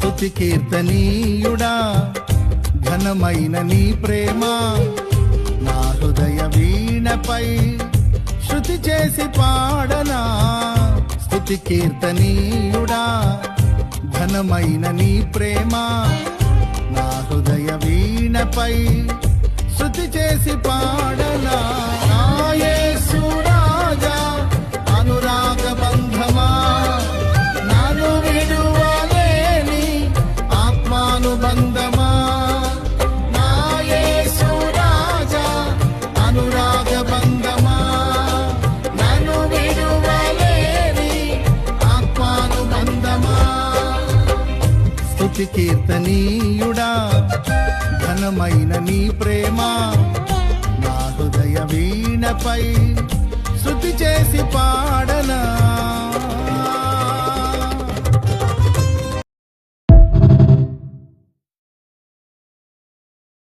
స్తుతి కీర్తనీయుడా ఘనమైన నీ ప్రేమ నా హృదయ వీణపై శృతి చేసి పాడనా. స్తుతి కీర్తనీయుడా ఘనమైన నీ ప్రేమ నా హృదయ వీణపై శృతి చేసి పాడనా. నా యేసు రాజా అనురాగ బంధమా నన్ను విడువలేని ఆత్మానుబంధమా. నా యేసు రాజా అనురాగ బంధమా నన్ను విడువలేని ఆత్మానుబంధమా. స్తుతి కీర్తనీయుడా ఘనమైన నీ ప్రేమ నా హృదయ వీణపై శృతి చేసి పాడనా.